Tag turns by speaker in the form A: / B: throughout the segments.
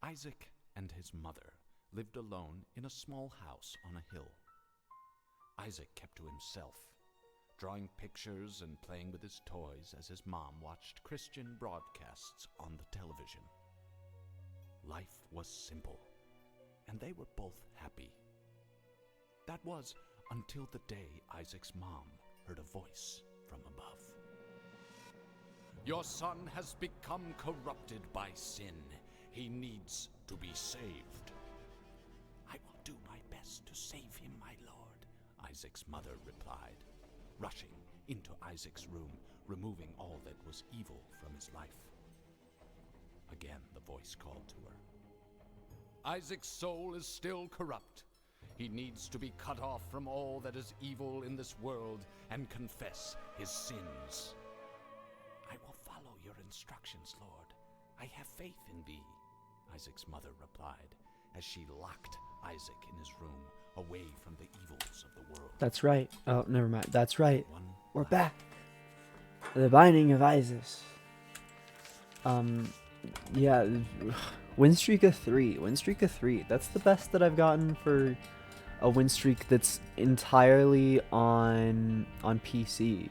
A: Isaac and his mother lived alone in a small house on a hill. Isaac kept to himself, drawing pictures and playing with his toys as his mom watched Christian broadcasts on the television. Life was simple, and they were both happy. That was until the day Isaac's mom heard a voice from above. "Your son has become corrupted by sin. He needs to be saved." "I will do my best to save him, my lord," Isaac's mother replied, rushing into Isaac's room, removing all that was evil from his life. Again, the voice called to her. "Isaac's soul is still corrupt. He needs to be cut off from all that is evil in this world and confess his sins." "I will follow your instructions, Lord. I have faith in thee," Isaac's mother replied, as she locked Isaac in his room, away from the evils of the world.
B: That's right. Oh, never mind. That's right. We're
A: One
B: back. The Binding of Isaac. Yeah, win streak of 3. Win streak of 3. That's the best that I've gotten for a win streak that's entirely on PC,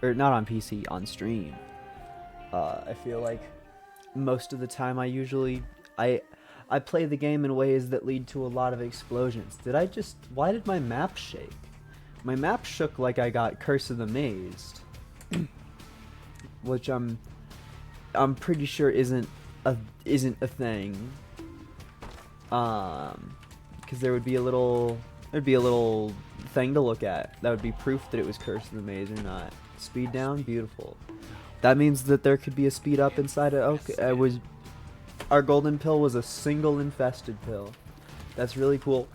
B: or not on PC, on stream. I feel like most of the time I play the game in ways that lead to a lot of explosions. Why did my map shake? My map shook like I got Curse of the Mazed, which I'm pretty sure isn't a thing. Because there'd be a little thing to look at that would be proof that it was Curse of the Maze or not. Speed down, beautiful. That means that there could be a speed up inside it. Okay, our golden pill was a single infested pill. That's really cool.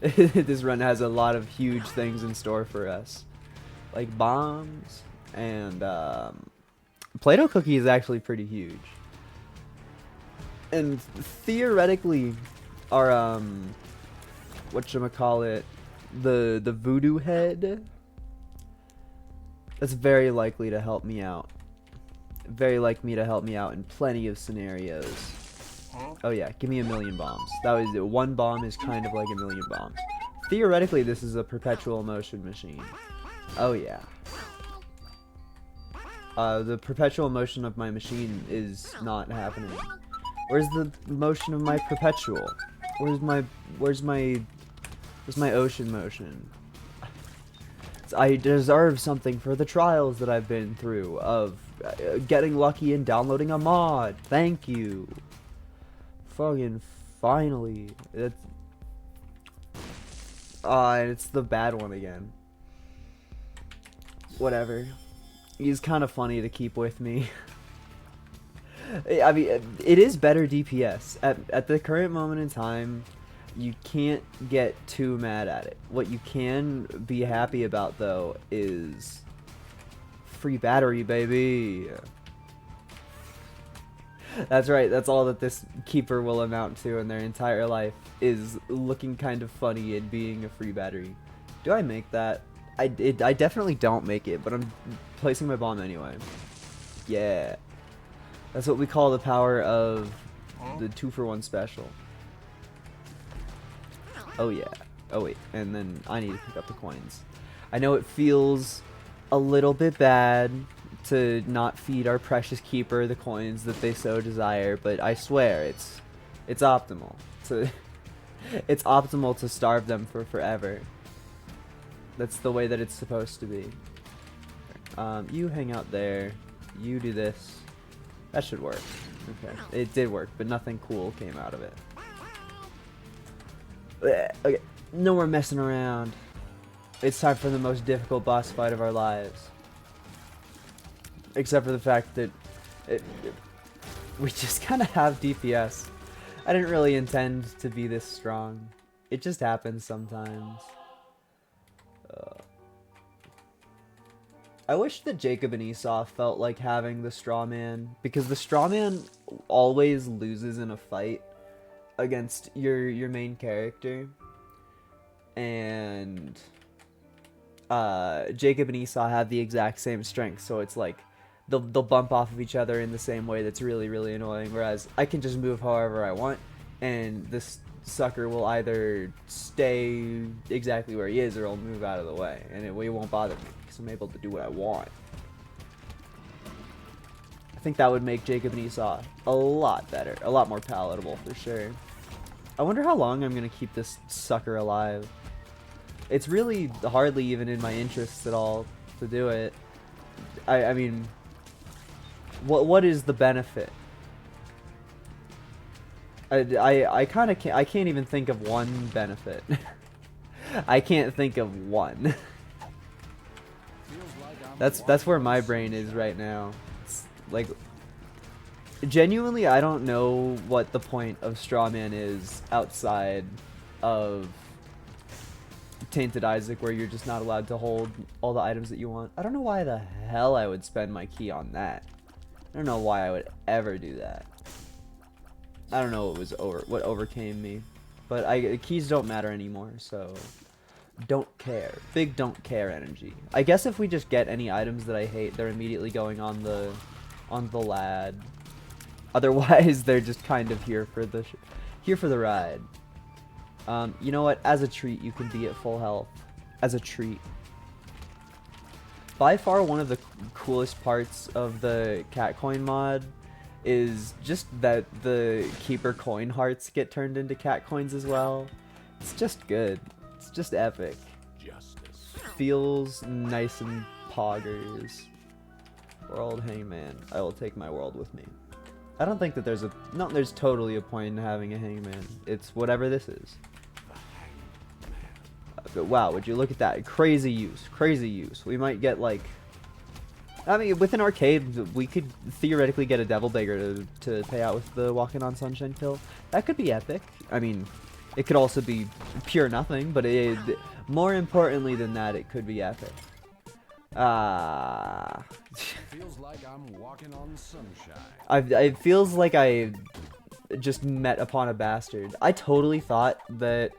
B: This run has a lot of huge things in store for us, like bombs, and Play-Doh cookie is actually pretty huge. And theoretically, our whatchamacallit, the voodoo head, that's very likely to help me out. Very likely to help me out in plenty of scenarios. Oh yeah, give me 1,000,000 bombs. That was it. One bomb is kind of like 1,000,000 bombs. Theoretically, this is a perpetual motion machine. Oh yeah. The perpetual motion of my machine is not happening. Where's the motion of my perpetual? Where's my ocean motion? I deserve something for the trials that I've been through of getting lucky and downloading a mod. Thank you. Fucking finally. It's the bad one again. Whatever. He's kind of funny to keep with me. I mean, it is better DPS. At the current moment in time, you can't get too mad at it. What you can be happy about, though, is free battery, baby. That's right, that's all that this keeper will amount to in their entire life, is looking kind of funny and being a free battery. Do I make that? I definitely don't make it, but I'm placing my bomb anyway. Yeah. That's what we call the power of the 2-for-1 special. Oh yeah. Oh wait, and then I need to pick up the coins. I know it feels a little bit bad to not feed our precious keeper the coins that they so desire, but I swear it's optimal. It's optimal to starve them for forever. That's the way that it's supposed to be. You hang out there. You do this. That should work. Okay, it did work, but nothing cool came out of it. Okay, no more messing around. It's time for the most difficult boss fight of our lives. Except for the fact that we just kind of have DPS. I didn't really intend to be this strong. It just happens sometimes. I wish that Jacob and Esau felt like having the straw man, because the straw man always loses in a fight against your main character, and Jacob and Esau have the exact same strength, so it's like they'll bump off of each other in the same way that's really, really annoying. Whereas I can just move however I want, and this sucker will either stay exactly where he is or he'll move out of the way, and it won't bother me because I'm able to do what I want. I think that would make Jacob and Esau a lot better, a lot more palatable for sure. I wonder how long I'm gonna keep this sucker alive. It's really hardly even in my interests at all to do it. I mean, what is the benefit? I kind of I can't even think of one benefit. I can't think of one. That's where my brain is right now. It's like, genuinely, I don't know what the point of Strawman is outside of Tainted Isaac, where you're just not allowed to hold all the items that you want. I don't know why the hell I would spend my key on that. I don't know why I would ever do that. I don't know what overcame me, but keys don't matter anymore, so don't care. Big don't care energy. I guess if we just get any items that I hate, they're immediately going on the lad. Otherwise, they're just kind of here for the ride. You know what? As a treat, you can be at full health. As a treat. By far, one of the coolest parts of the cat coin mod is just that the keeper coin hearts get turned into cat coins as well. It's just good. It's just epic.
A: Justice.
B: Feels nice and poggers. World hangman. I will take my world with me. I don't think that there's totally a point in having a hangman. It's whatever this is. But wow, would you look at that? Crazy use. Crazy use. We might get like, I mean, with an arcade, we could theoretically get a Devil Dagger to pay out with the Walking on Sunshine kill. That could be epic. I mean, it could also be pure nothing, but more importantly than that, it could be epic.
C: Feels like I'm walking on sunshine.
B: It feels like I just met upon a bastard. I totally thought that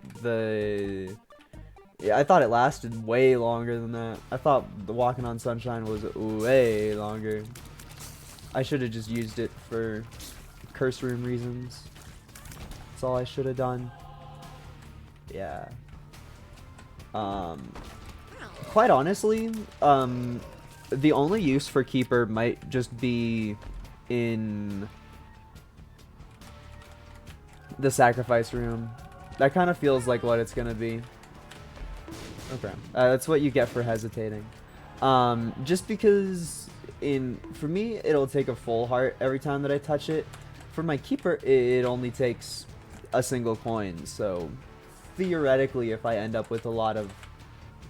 B: I thought it lasted way longer than that. I thought the Walking on Sunshine was way longer. I should have just used it for curse room reasons. That's all I should have done. Yeah. Quite honestly, the only use for Keeper might just be in the sacrifice room. That kind of feels like what it's gonna be. Okay, that's what you get for hesitating. Just because for me, it'll take a full heart every time that I touch it. For my Keeper, it only takes a single coin. So theoretically, if I end up with a lot of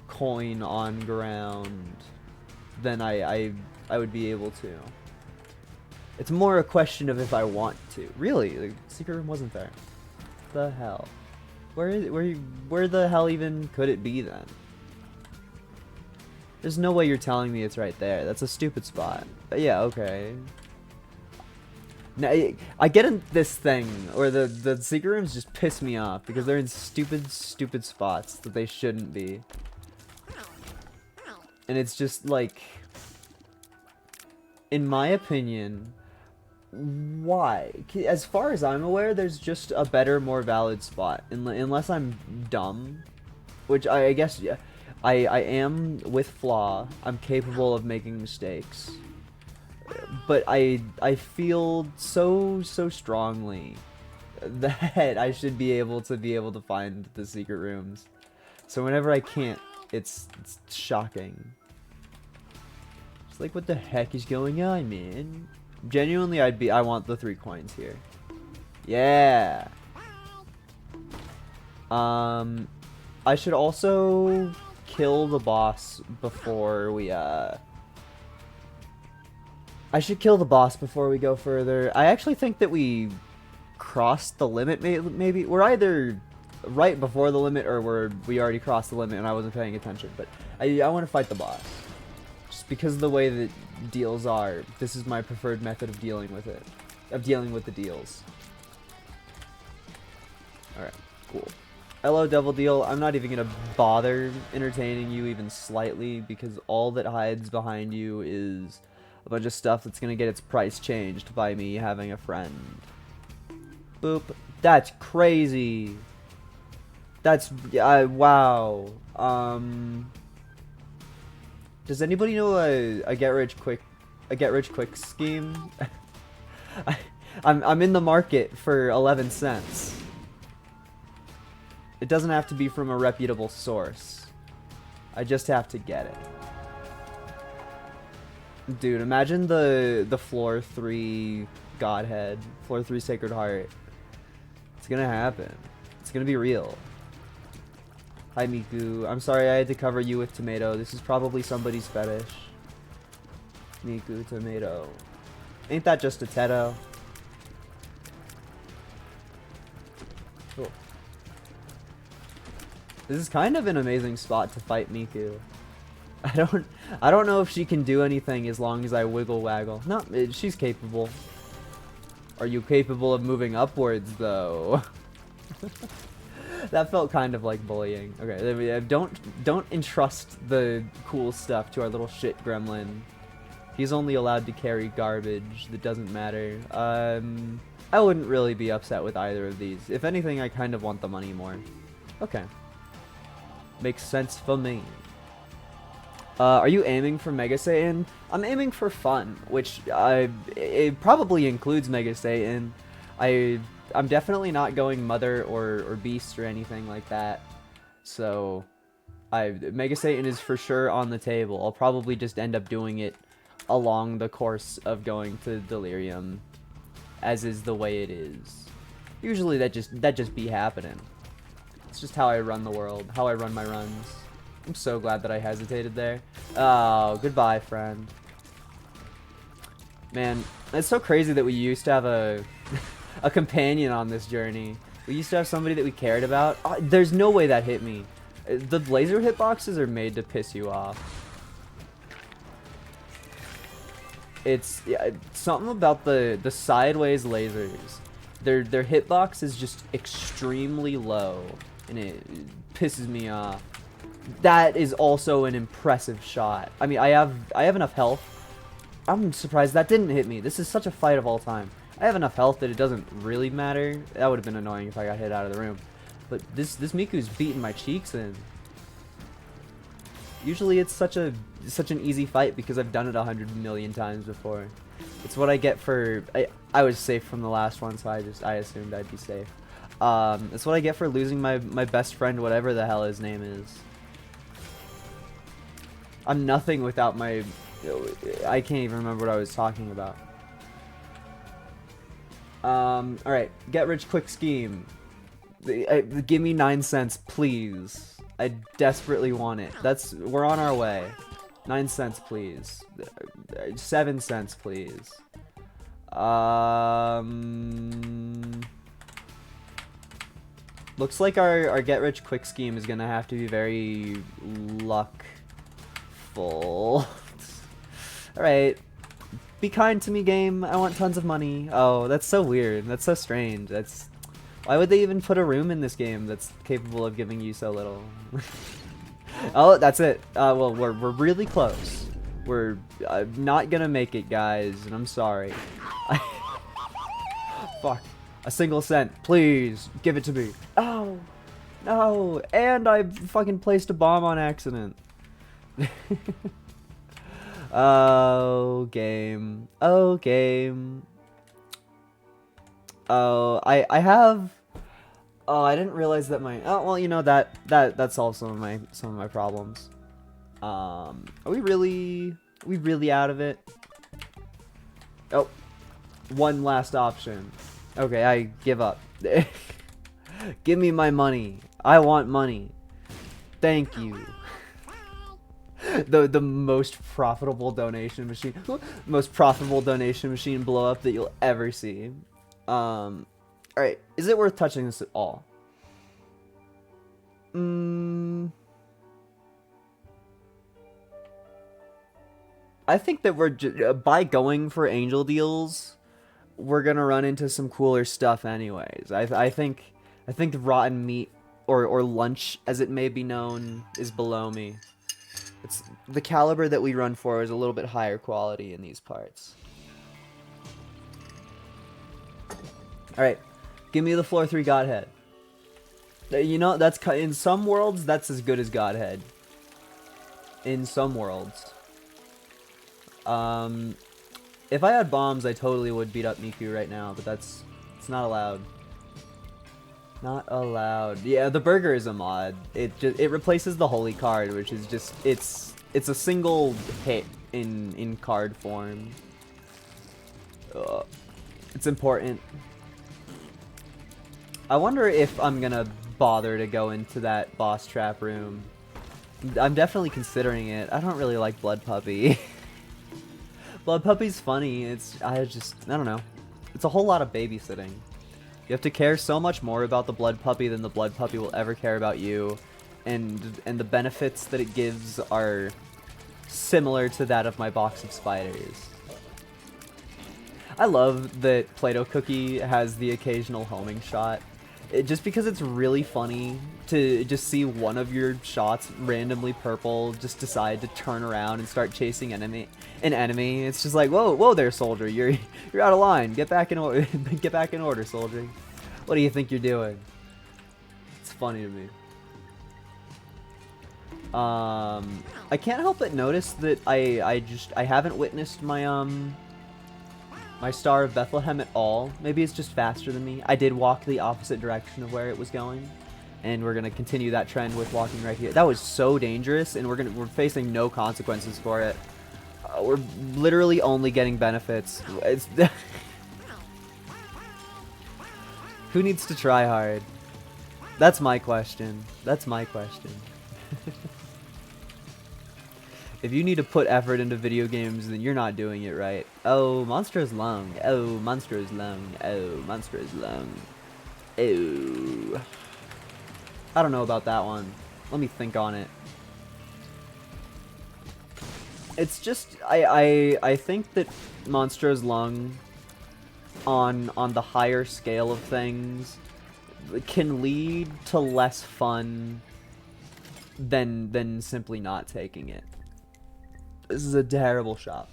B: coin on ground, then I would be able to. It's more a question of if I want to. Really, the secret room wasn't there. The hell? Where the hell even could it be then? There's no way you're telling me it's right there. That's a stupid spot. But yeah, okay. Now, I get in this thing, or the secret rooms just piss me off because they're in stupid spots that they shouldn't be. And it's just like, in my opinion, why? As far as I'm aware, there's just a better, more valid spot. Unless I'm dumb, which I guess, yeah, I am with flaw. I'm capable of making mistakes. But I feel so strongly that I should be able to find the secret rooms. So whenever I can't, it's shocking. It's like, what the heck is going on, man? Genuinely, I want the 3 coins here. Yeah. I should also kill the boss before we I should kill the boss before we go further. I actually think that we crossed the limit, maybe. We're either right before the limit or we already crossed the limit and I wasn't paying attention. But I want to fight the boss. Just because of the way that deals are, this is my preferred method of dealing with it. Of dealing with the deals. Alright, cool. Hello, Devil Deal. I'm not even going to bother entertaining you even slightly because all that hides behind you is a bunch of stuff that's gonna get its price changed by me having a friend. Boop. That's crazy. That's wow. Does anybody know a get rich quick scheme? I'm in the market for 11 cents. It doesn't have to be from a reputable source. I just have to get it. Dude, imagine the floor 3 Godhead, floor 3 Sacred Heart. It's gonna happen. It's gonna be real. Hi Miku, I'm sorry I had to cover you with tomato. This is probably somebody's fetish. Miku, tomato. Ain't that just a teto? Cool. This is kind of an amazing spot to fight Miku. I don't know if she can do anything as long as I wiggle waggle. No, she's capable. Are you capable of moving upwards though? That felt kind of like bullying. Okay, don't entrust the cool stuff to our little shit gremlin. He's only allowed to carry garbage that doesn't matter. I wouldn't really be upset with either of these. If anything, I kind of want the money more. Okay. Makes sense for me. Are you aiming for Mega Satan? I'm aiming for fun, which it probably includes Mega Satan. I'm definitely not going Mother or Beast or anything like that. So, Mega Satan is for sure on the table. I'll probably just end up doing it along the course of going to Delirium, as is the way it is. Usually that just be happening. It's just how I run the world, how I run my runs. I'm so glad that I hesitated there. Oh, goodbye, friend. Man, it's so crazy that we used to have a companion on this journey. We used to have somebody that we cared about. Oh, there's no way that hit me. The laser hitboxes are made to piss you off. It's something about the sideways lasers. Their hitbox is just extremely low, and it pisses me off. That is also an impressive shot. I mean, I have enough health. I'm surprised that didn't hit me. This is such a fight of all time. I have enough health that it doesn't really matter. That would have been annoying if I got hit out of the room. But this Miku's beating my cheeks in. Usually it's such an easy fight because I've done it 100 million times before. It's what I get for... I was safe from the last one, so I assumed I'd be safe. It's what I get for losing my best friend, whatever the hell his name is. I'm nothing without my... I can't even remember what I was talking about. Alright, get rich quick scheme. Give me 9 cents, please. I desperately want it. We're on our way. 9 cents, please. 7 cents, please. Looks like our get rich quick scheme is gonna have to be very luckful. Alright. Be kind to me, game. I want tons of money. Oh, that's so weird. That's so strange. Why would they even put a room in this game that's capable of giving you so little? Oh, that's it. Well, we're really close. We're not gonna make it, guys, and I'm sorry. Fuck. A single cent. Please, give it to me. Oh, no. And I fucking placed a bomb on accident. Oh, game. Oh, game. Oh, I have... Oh, I didn't realize that my... Oh, well, you know, that solves some of my problems. Are we really out of it? Oh. One last option. Okay, I give up. Give me my money. I want money. Thank you. The most profitable donation machine. Most profitable donation machine blow up that you'll ever see. Alright, is it worth touching this at all? I think that we're by going for angel deals, we're gonna run into some cooler stuff anyways. I think rotten meat or lunch as it may be known is below me. It's the caliber that we run for is a little bit higher quality in these parts. Alright, give me the floor 3 Godhead. You know, that's in some worlds, that's as good as Godhead. In some worlds. If I had bombs, I totally would beat up Miku right now, but it's not allowed. Not allowed. Yeah, the burger is a mod. It replaces the holy card, which is just it's a single hit in card form. It's important. I wonder if I'm gonna bother to go into that boss trap room. I'm definitely considering it. I don't really like Blood Puppy. Blood Puppy's funny. I don't know. It's a whole lot of babysitting. You have to care so much more about the Blood Puppy than the Blood Puppy will ever care about you. And the benefits that it gives are similar to that of my box of spiders. I love that Play-Doh Cookie has the occasional homing shot. Just because it's really funny to just see one of your shots randomly purple just decide to turn around and start chasing an enemy. It's just like, whoa there, soldier. You're out of line. Get back in order. Get back in order, soldier. What do you think you're doing? It's funny to me. I can't help but notice that I haven't witnessed my my Star of Bethlehem at all. Maybe it's just faster than me. I did walk the opposite direction of where it was going, and we're gonna continue that trend with walking right here. That was so dangerous, and we're facing no consequences for it. We're literally only getting benefits. Who needs to try hard? That's my question. That's my question. If you need to put effort into video games, then you're not doing it right. Oh, Monster's Lung. Oh, Monster's Lung. Oh, Monster's Lung. Oh. I don't know about that one. Let me think on it. It's just, I think that Monster's Lung, on the higher scale of things, can lead to less fun than simply not taking it. This is a terrible shot.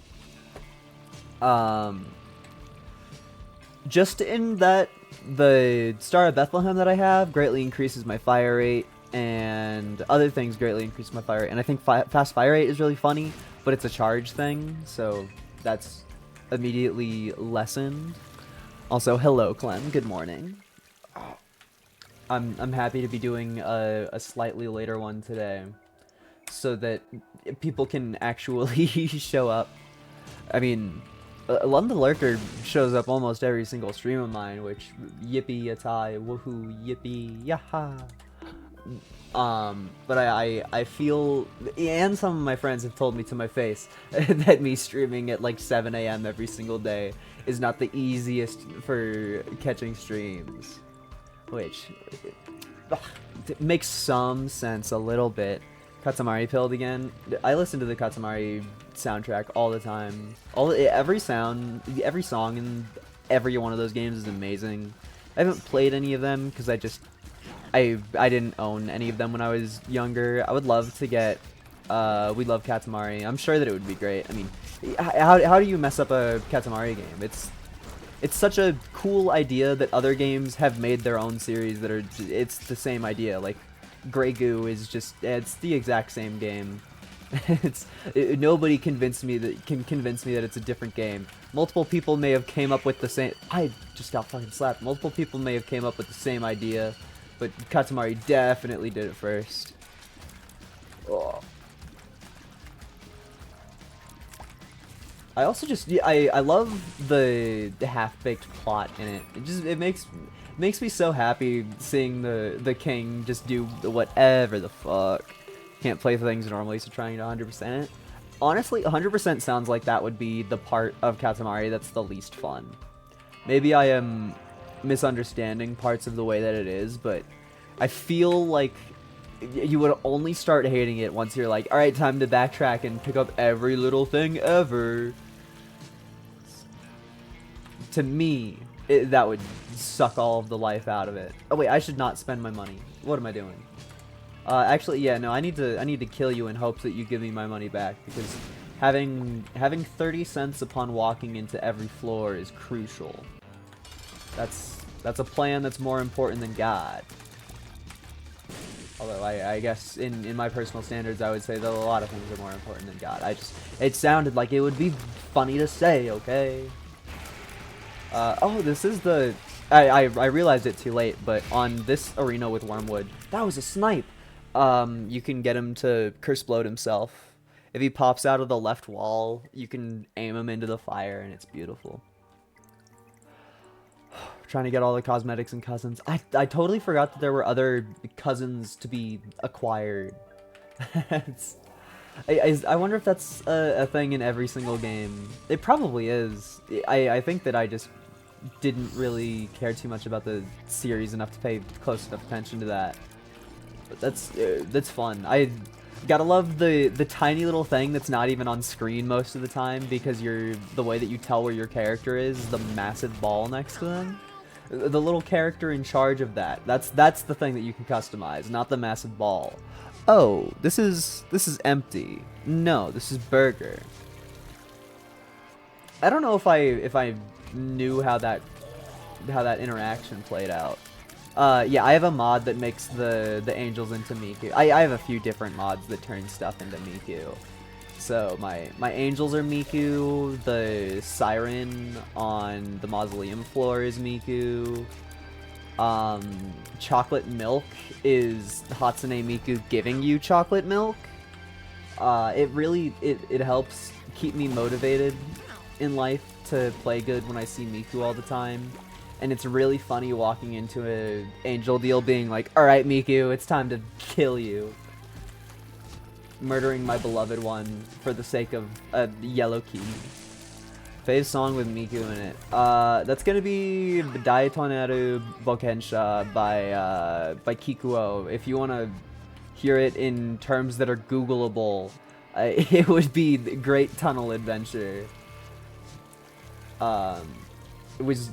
B: Just in that the Star of Bethlehem that I have greatly increases my fire rate, and other things greatly increase my fire rate. And I think fast fire rate is really funny, but it's a charge thing, so that's immediately lessened. Also, hello, Clem. Good morning. I'm happy to be doing a slightly later one today, so that people can actually show up. I mean, London Lurker shows up almost every single stream of mine, which yippee yatai woohoo yippee yaha. But I feel, and some of my friends have told me to my face that me streaming at like 7 AM every single day is not the easiest for catching streams, which it makes some sense a little bit. Katamari pilled again. I listen to the Katamari soundtrack all the time. Every song in every one of those games is amazing. I haven't played any of them because I didn't own any of them when I was younger. I would love to get We Love Katamari. I'm sure that it would be great. I mean, how do you mess up a Katamari game? It's such a cool idea that other games have made their own series that are it's the same idea. Like Grey Goo is just, it's the exact same game. Nobody can convince me that it's a different game. Multiple people may have came up with the same. I just got fucking slapped. Multiple people may have came up with the same idea, but Katamari definitely did it first. Oh. I also just, I love the half-baked plot in it. It makes me so happy seeing the king just do whatever the fuck. Can't play things normally, so trying to 100% it. Honestly, 100% sounds like that would be the part of Katamari that's the least fun. Maybe I am misunderstanding parts of the way that it is, but I feel like you would only start hating it once you're like, alright, time to backtrack and pick up every little thing ever. To me, that would suck all of the life out of it. Oh wait, I should not spend my money. What am I doing? Actually, yeah, no, I need to kill you in hopes that you give me my money back, because having 30 cents upon walking into every floor is crucial. That's a plan that's more important than God. Although I guess in my personal standards, I would say that a lot of things are more important than God. It sounded like it would be funny to say, okay? Oh, this is the... I realized it too late, but on this arena with Wormwood, that was a snipe. You can get him to curse-blode himself. If he pops out of the left wall, you can aim him into the fire, and it's beautiful. Trying to get all the cosmetics and cousins. I totally forgot that there were other cousins to be acquired. I wonder if that's a thing in every single game. It probably is. I think that I just didn't really care too much about the series enough to pay close enough attention to that. But that's fun. I gotta love the tiny little thing that's not even on screen most of the time, because the way that you tell where your character is the massive ball next to them. The little character in charge of that's the thing that you can customize, not the massive ball. Oh, this is empty. No, this is burger. I don't know if I knew how that interaction played out. Yeah, I have a mod that makes the angels into Miku. I have a few different mods that turn stuff into Miku. So my angels are Miku, the siren on the mausoleum floor is Miku. Chocolate milk is Hatsune Miku giving you chocolate milk. It really helps keep me motivated in life to play good when I see Miku all the time. And it's really funny walking into an angel deal being like, alright Miku, it's time to kill you. Murdering my beloved one for the sake of a yellow key. Faye's song with Miku in it. That's gonna be Daitonaru Bokensha by Kikuo. If you wanna hear it in terms that are Googleable, it would be the Great Tunnel Adventure. It was...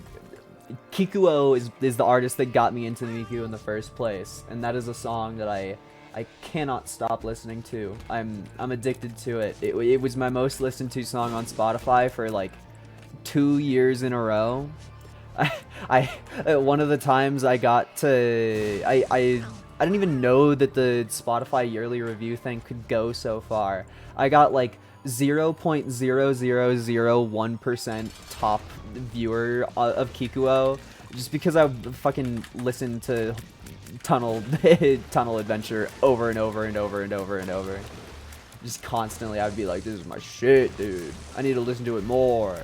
B: Kikuo is the artist that got me into Miku in the first place, and that is a song that I cannot stop listening to. I'm addicted to it. It was my most listened to song on Spotify for like 2 years in a row. I one of the times I got to I didn't even know that the Spotify yearly review thing could go so far. I got like 0.0001% top viewer of Kikuo just because I fucking listened to Tunnel Adventure over and over and over and over and over. Just constantly I'd be like, this is my shit, dude. I need to listen to it more.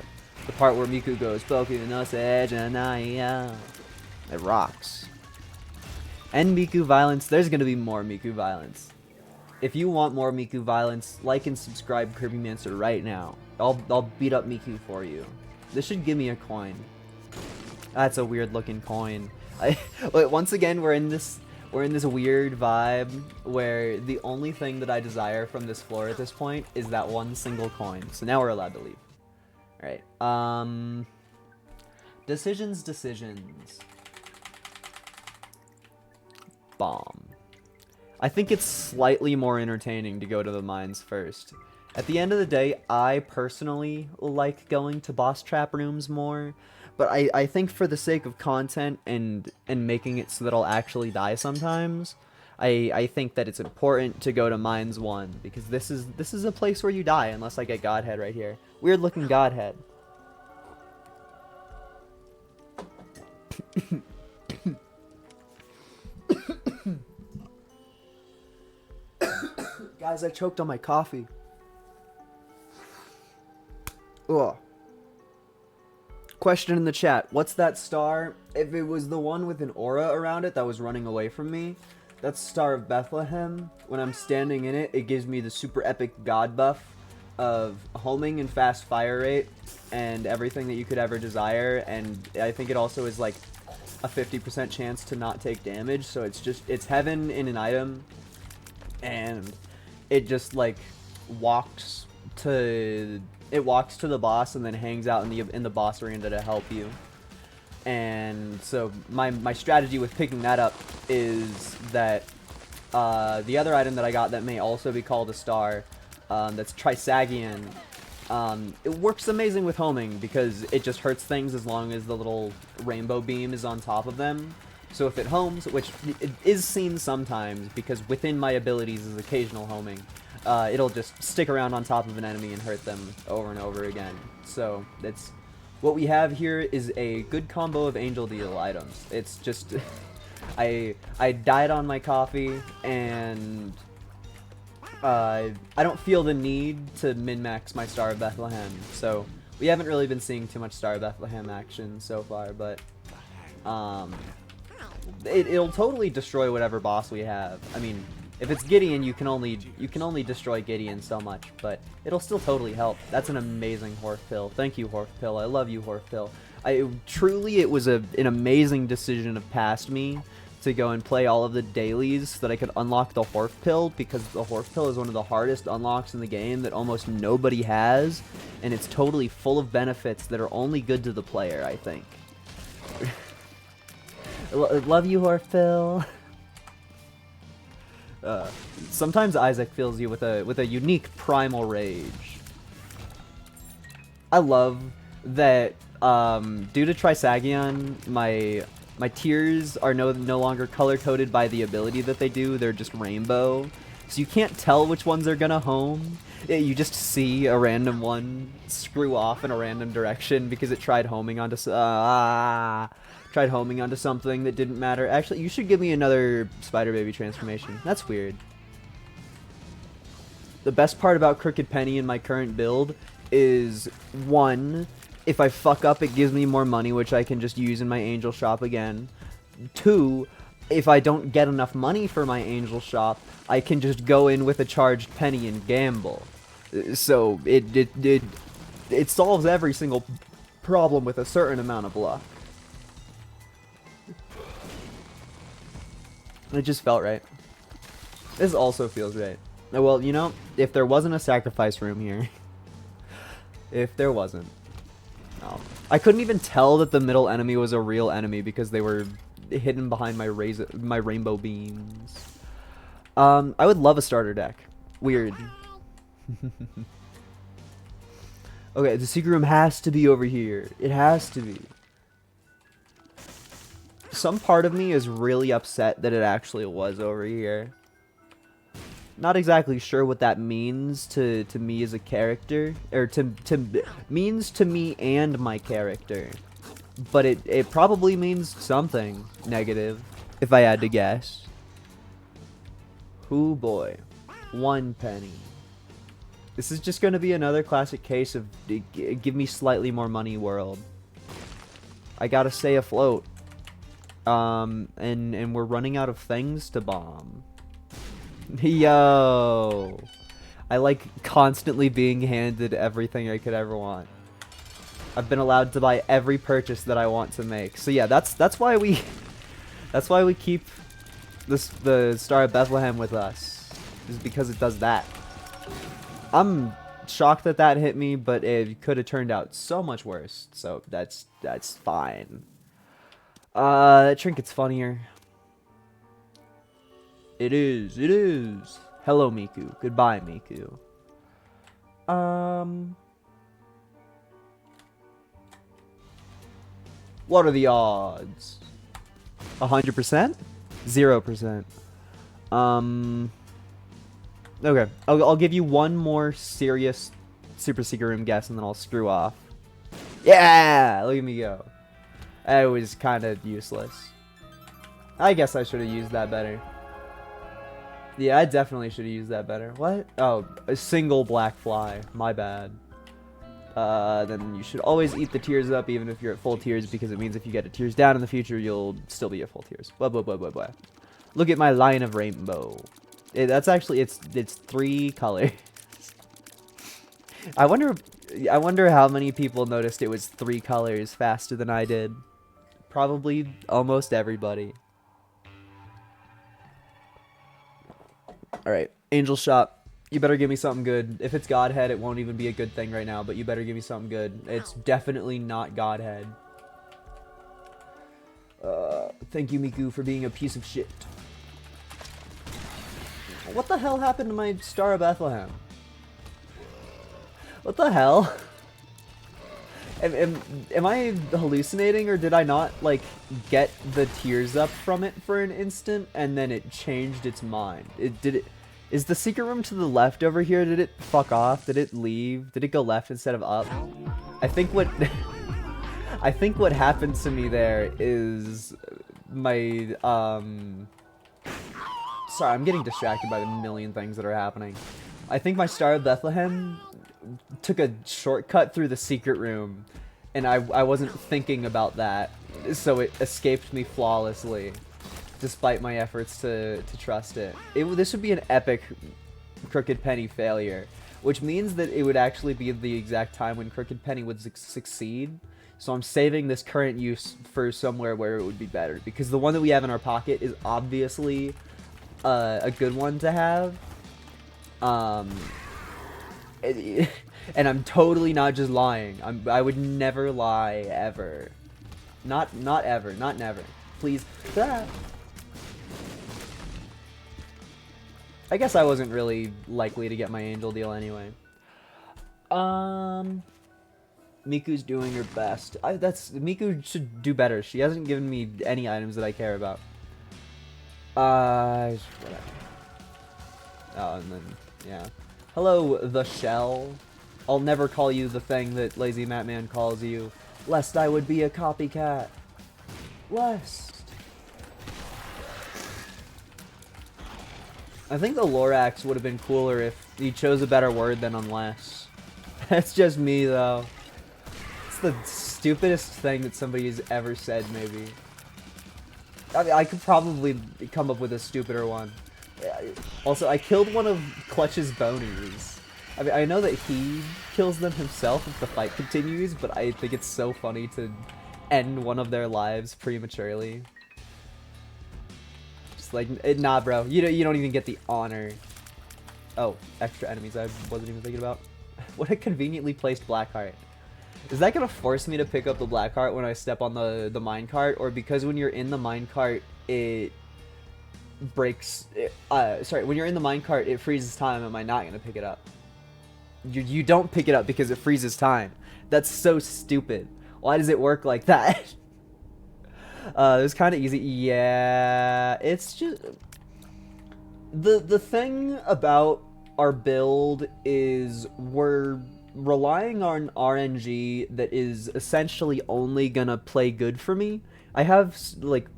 B: The part where Miku goes, Poku no Sejanaya. It rocks. And Miku violence. There's gonna be more Miku violence. If you want more Miku violence, like and subscribe Kirby Mancer right now. I'll beat up Miku for you. This should give me a coin. That's a weird looking coin. Once again, we're in this weird vibe where the only thing that I desire from this floor at this point is that one single coin. So now we're allowed to leave. Alright. Decisions. Bomb. I think it's slightly more entertaining to go to the mines first. At the end of the day, I personally like going to boss trap rooms more, but I think for the sake of content and making it so that I'll actually die sometimes, I think that it's important to go to Mines 1, because this is a place where you die unless I get Godhead right here. Weird looking Godhead. Guys, I choked on my coffee. Ugh. Question in the chat. What's that star? If it was the one with an aura around it that was running away from me, that's Star of Bethlehem. When I'm standing in it, it gives me the super epic god buff of homing and fast fire rate and everything that you could ever desire. And I think it also is like a 50% chance to not take damage. So it's heaven in an item. And it just like walks to the boss and then hangs out in the boss arena to help you. And so my strategy with picking that up is that The other item that I got that may also be called a star, that's Trisagion. It works amazing with homing because it just hurts things as long as the little rainbow beam is on top of them. So if it homes, which it is seen sometimes because within my abilities is occasional homing, it'll just stick around on top of an enemy and hurt them over and over again. So that's what we have here is a good combo of Angel Deal items. It's just I died on my coffee and I don't feel the need to min-max my Star of Bethlehem, so we haven't really been seeing too much Star of Bethlehem action so far, but it'll totally destroy whatever boss we have. I mean, if it's Gideon, you can only destroy Gideon so much, but it'll still totally help. That's an amazing Horfpill. Thank you, Horfpill. I love you, Horfpill. Truly, it was an amazing decision of past me to go and play all of the dailies so that I could unlock the Horfpill, because the Horfpill is one of the hardest unlocks in the game that almost nobody has, and it's totally full of benefits that are only good to the player, I think. Love you, Horfpill. Sometimes Isaac fills you with a unique primal rage. I love that due to Trisagion, my tears are no longer color-coded by the ability that they do. They're just rainbow. So you can't tell which ones are gonna home. You just see a random one screw off in a random direction because it tried homing onto something that didn't matter. Actually, you should give me another Spider Baby transformation. That's weird. The best part about Crooked Penny in my current build is, one, if I fuck up, it gives me more money, which I can just use in my Angel Shop again. Two, if I don't get enough money for my Angel Shop, I can just go in with a charged penny and gamble. So it solves every single problem with a certain amount of luck. It just felt right. This also feels right. Well, you know, if there wasn't a sacrifice room here, if there wasn't, I couldn't even tell that the middle enemy was a real enemy because they were hidden behind my rainbow beams. I would love a starter deck. Weird. Okay, the secret room has to be over here. It has to be. Some part of me is really upset that it actually was over here. Not exactly sure what that means to me as a character, or means to me and my character. But it probably means something negative, if I had to guess. Hoo boy. 1 penny. This is just going to be another classic case of give me slightly more money world. I gotta stay afloat. And we're running out of things to bomb. Yo! I like constantly being handed everything I could ever want. I've been allowed to buy every purchase that I want to make. So yeah, that's why we keep the Star of Bethlehem with us. Is because it does that. I'm shocked that that hit me, but it could have turned out so much worse. So that's fine. That trinket's funnier. It is. Hello, Miku. Goodbye, Miku. What are the odds? 100%? 0%. Okay. I'll give you one more serious Super Secret Room guess, and then I'll screw off. Yeah! Look at me go. It was kind of useless. I guess I should have used that better. Yeah, I definitely should have used that better. What? Oh, a single black fly. My bad. Then you should always eat the tears up, even if you're at full tears, because it means if you get a tears down in the future, you'll still be at full tears. Blah, blah, blah, blah, blah. Look at my line of rainbow. That's actually, it's 3 colors. I wonder how many people noticed it was 3 colors faster than I did. Probably almost everybody. Alright, Angel Shop. You better give me something good. If it's Godhead, it won't even be a good thing right now, but you better give me something good. It's definitely not Godhead. Thank you, Miku, for being a piece of shit. What the hell happened to my Star of Bethlehem? What the hell? Am I hallucinating, or did I not, like, get the tears up from it for an instant, and then it changed its mind? Is the secret room to the left over here? Did it fuck off? Did it leave? Did it go left instead of up? I think what... I think what happened to me there is my, sorry, I'm getting distracted by the million things that are happening. I think my Star of Bethlehem took a shortcut through the secret room, and I wasn't thinking about that, so it escaped me flawlessly, despite my efforts to trust it. This would be an epic Crooked Penny failure, which means that it would actually be the exact time when Crooked Penny would succeed. So I'm saving this current use for somewhere where it would be better, because the one that we have in our pocket is obviously a good one to have. And I'm totally not just lying. I would never lie ever. Not ever. Not never. Please. Ah. I guess I wasn't really likely to get my angel deal anyway. Miku's doing her best. Miku should do better. She hasn't given me any items that I care about. Whatever. Oh, and then, yeah. Hello, the shell. I'll never call you the thing that Lazy Matman calls you, lest I would be a copycat. Lest. I think the Lorax would have been cooler if he chose a better word than unless. That's just me, though. It's the stupidest thing that somebody's ever said, maybe. I mean, I could probably come up with a stupider one. Also, I killed one of Clutch's bonies. I mean, I know that he kills them himself if the fight continues, but I think it's so funny to end one of their lives prematurely. Just like, nah, bro, you don't even get the honor. Oh, extra enemies I wasn't even thinking about. What a conveniently placed Blackheart. Is that gonna force me to pick up the Blackheart when I step on the minecart, or because when you're in the minecart it breaks? Sorry, when you're in the minecart it freezes time. Am I not gonna pick it up? You don't pick it up because it freezes time. That's so stupid. Why does it work like that? It was kind of easy. Yeah, it's just the thing about our build is we're relying on RNG that is essentially only gonna play good for me. I have, like,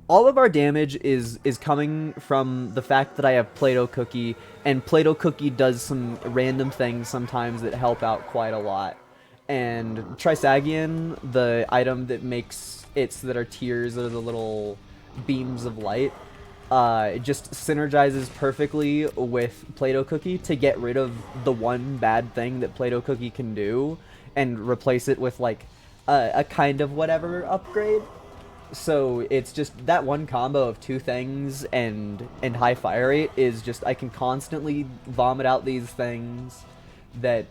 B: all of our damage is coming from the fact that I have Play-Doh Cookie, and Play-Doh Cookie does some random things sometimes that help out quite a lot. And Trisagion, the item that makes it so that our tears are the little beams of light, it just synergizes perfectly with Play-Doh Cookie to get rid of the one bad thing that Play-Doh Cookie can do and replace it with, like, a kind of whatever upgrade. So it's just that one combo of two things and high fire rate is just, I can constantly vomit out these things that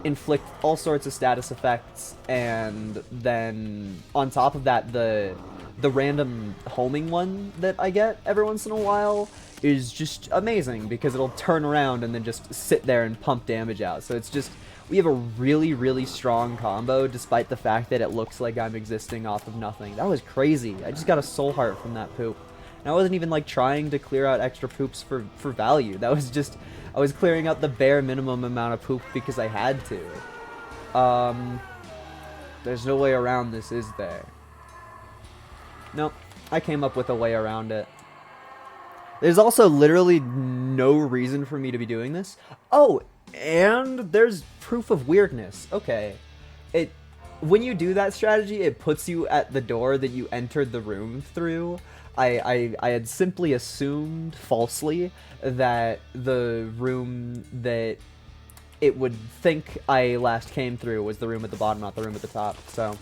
B: inflict all sorts of status effects, and then on top of that the random homing one that I get every once in a while is just amazing because it'll turn around and then just sit there and pump damage out. So it's just, we have a really, really strong combo despite the fact that it looks like I'm existing off of nothing. That was crazy. I just got a soul heart from that poop. And I wasn't even, like, trying to clear out extra poops for value. That was just, I was clearing out the bare minimum amount of poop because I had to. There's no way around this, is there? Nope. I came up with a way around it. There's also literally no reason for me to be doing this. Oh, and there's proof of weirdness. Okay. When you do that strategy, it puts you at the door that you entered the room through. I had simply assumed falsely that the room that it would think I last came through was the room at the bottom, not the room at the top. So,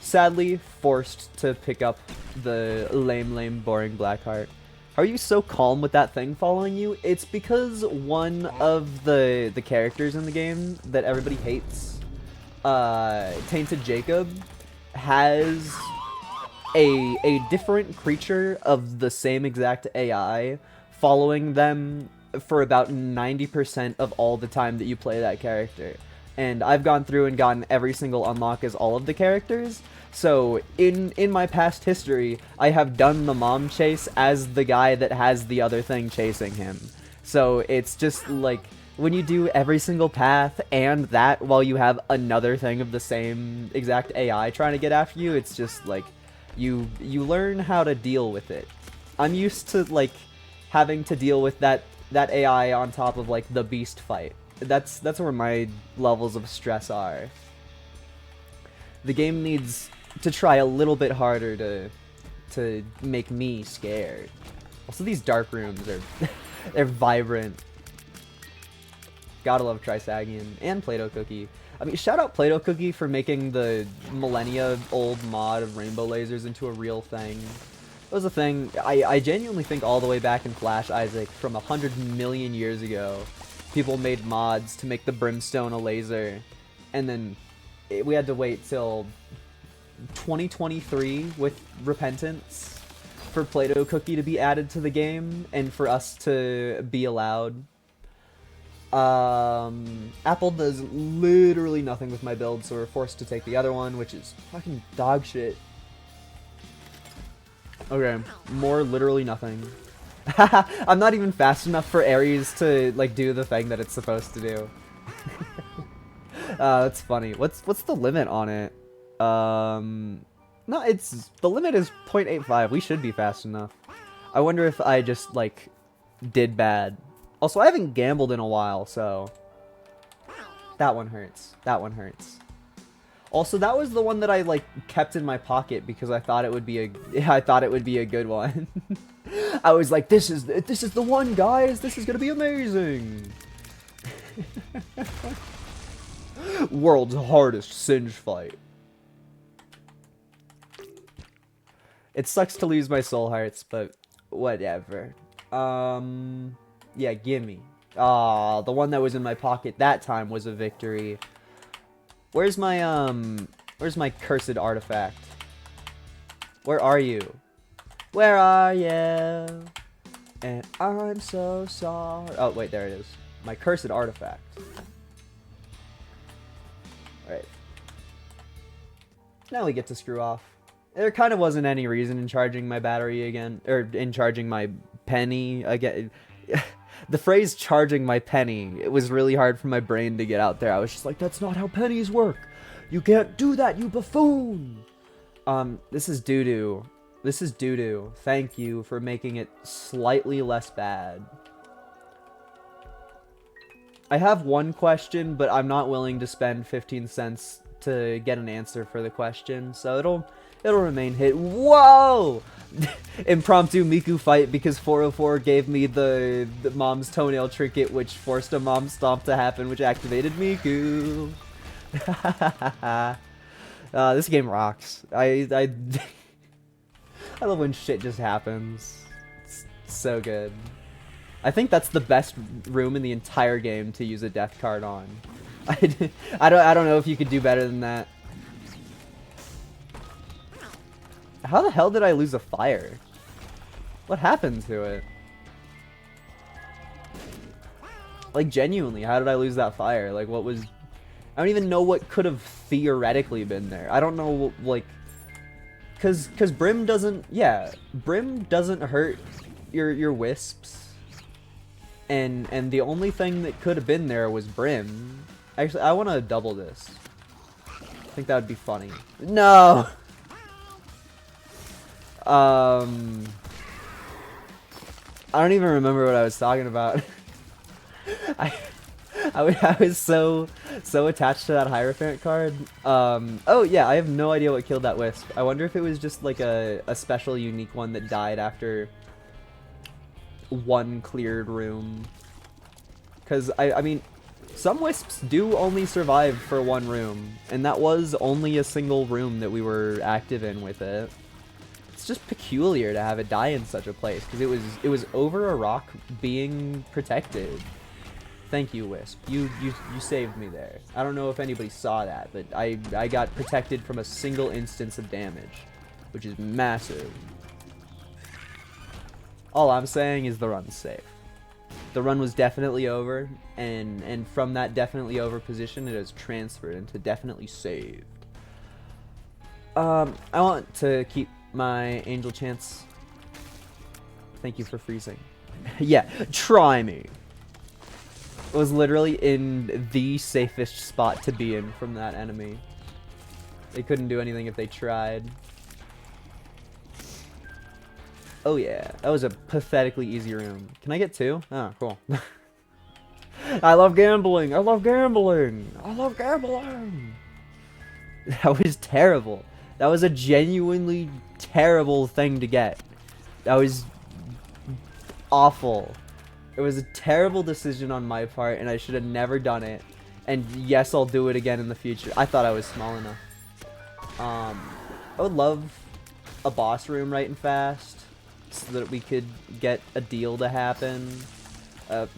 B: sadly, forced to pick up the lame, boring Blackheart. How are you so calm with that thing following you? It's because one of the characters in the game that everybody hates, Tainted Jacob, has a different creature of the same exact AI following them for about 90% of all the time that you play that character. And I've gone through and gotten every single unlock as all of the characters. So in my past history, I have done the mom chase as the guy that has the other thing chasing him. So it's just like when you do every single path and that while you have another thing of the same exact AI trying to get after you, it's just like you learn how to deal with it. I'm used to like having to deal with that AI on top of like the beast fight. That's where my levels of stress are. The game needs to try a little bit harder to make me scared. Also, these dark rooms are they're vibrant. Gotta love Trisagion and Play-Doh Cookie. I mean, shout out Play-Doh Cookie for making the millennia-old mod of rainbow lasers into a real thing. It was a thing. I genuinely think all the way back in Flash Isaac, from 100 million years ago, people made mods to make the Brimstone a laser, and then we had to wait till 2023 with Repentance for Play-Doh Cookie to be added to the game and for us to be allowed. Apple does literally nothing with my build, so we're forced to take the other one, which is fucking dog shit. Okay, more literally nothing. I'm not even fast enough for Ares to like do the thing that it's supposed to do. That's funny. What's the limit on it? No, the limit is 0.85. We should be fast enough. I wonder if I just like did bad. Also, I haven't gambled in a while, so that one hurts. That one hurts. Also, that was the one that I like kept in my pocket because I thought it would be a good one. I was like, this is the one, guys. This is gonna be amazing. World's hardest Singe fight. It sucks to lose my soul hearts, but whatever. Yeah, gimme. Ah, the one that was in my pocket that time was a victory. Where's my cursed artifact? Where are you? Where are you? And I'm so sorry. Oh, wait, there it is. My cursed artifact. Alright. Now we get to screw off. There kind of wasn't any reason in charging my battery again, or in charging my penny again. The phrase charging my penny, it was really hard for my brain to get out there. I was just like, that's not how pennies work. You can't do that, you buffoon. This is doo-doo. This is doo-doo. Thank you for making it slightly less bad. I have one question, but I'm not willing to spend 15 cents to get an answer for the question, so it'll remain hit. Whoa! Impromptu Miku fight because 404 gave me the mom's toenail trinket, which forced a mom stomp to happen, which activated Miku. This game rocks. I love when shit just happens. It's so good. I think that's the best room in the entire game to use a death card on. I don't know if you could do better than that. How the hell did I lose a fire? What happened to it? Like, genuinely, how did I lose that fire? Like, what was... I don't even know what could have theoretically been there. I don't know, like... Cause Brim doesn't... Yeah, Brim doesn't hurt your wisps. And the only thing that could have been there was Brim. Actually, I want to double this. I think that would be funny. No! I don't even remember what I was talking about. I was so attached to that Hierophant card. Oh yeah, I have no idea what killed that wisp. I wonder if it was just like a special unique one that died after one cleared room. Because I mean, some wisps do only survive for one room, and that was only a single room that we were active in with it. It's just peculiar to have it die in such a place, because it was over a rock being protected. Thank you, Wisp. You saved me there. I don't know if anybody saw that, but I got protected from a single instance of damage. It which is massive. All I'm saying is the run's safe. The run was definitely over, and from that definitely over position, it has transferred into definitely saved. I want to keep my angel chance. Thank you for freezing. Yeah, try me. It was literally in the safest spot to be in from that enemy. They couldn't do anything if they tried. Oh yeah, that was a pathetically easy room. Can I get 2? Oh, cool. I love gambling! I love gambling! I love gambling! That was terrible. That was a genuinely terrible thing to get. That was awful. It was a terrible decision on my part, and I should have never done it. And yes, I'll do it again in the future. I thought I was small enough. I would love a boss room right and fast, so that we could get a deal to happen. I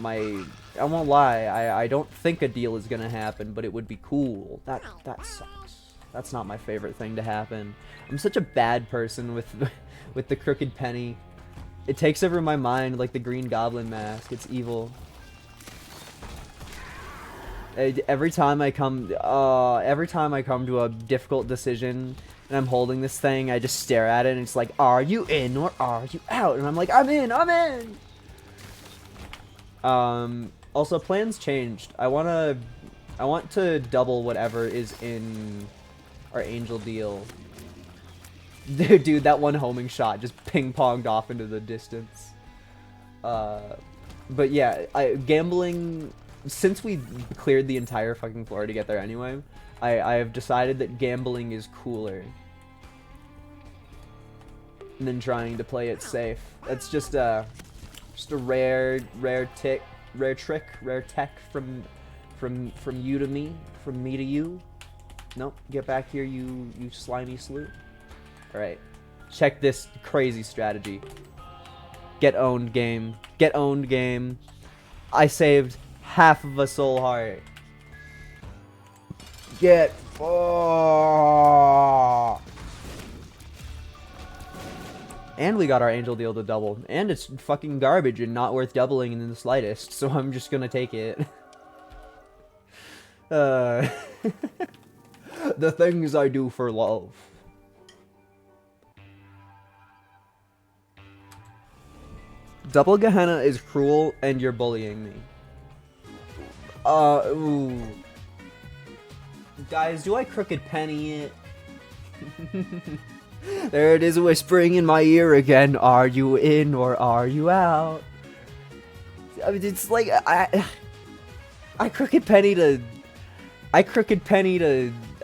B: won't lie, I don't think a deal is gonna happen, but it would be cool. That sucks. That's not my favorite thing to happen. I'm such a bad person with with the crooked penny. It takes over my mind like the Green Goblin mask. It's evil. Every time I come to a difficult decision and I'm holding this thing, I just stare at it and it's like, are you in or are you out? And I'm like, I'm in, I'm in. Also, plans changed. I want to double whatever is in our angel deal. Dude, that one homing shot just ping-ponged off into the distance. But yeah, gambling, since we cleared the entire fucking floor to get there anyway, I have decided that gambling is cooler than trying to play it safe. That's just a rare tech from you to me, from me to you. Nope, get back here, you slimy sloot. Alright, check this crazy strategy. Get owned, game. Get owned, game. I saved half of a soul heart. Get fucked. And we got our angel deal to double. And it's fucking garbage and not worth doubling in the slightest, so I'm just gonna take it. The things I do for love. Double Gehenna is cruel and you're bullying me. Ooh. Guys, do I crooked penny it? There it is whispering in my ear again. Are you in or are you out? I mean, it's like, I crooked penny to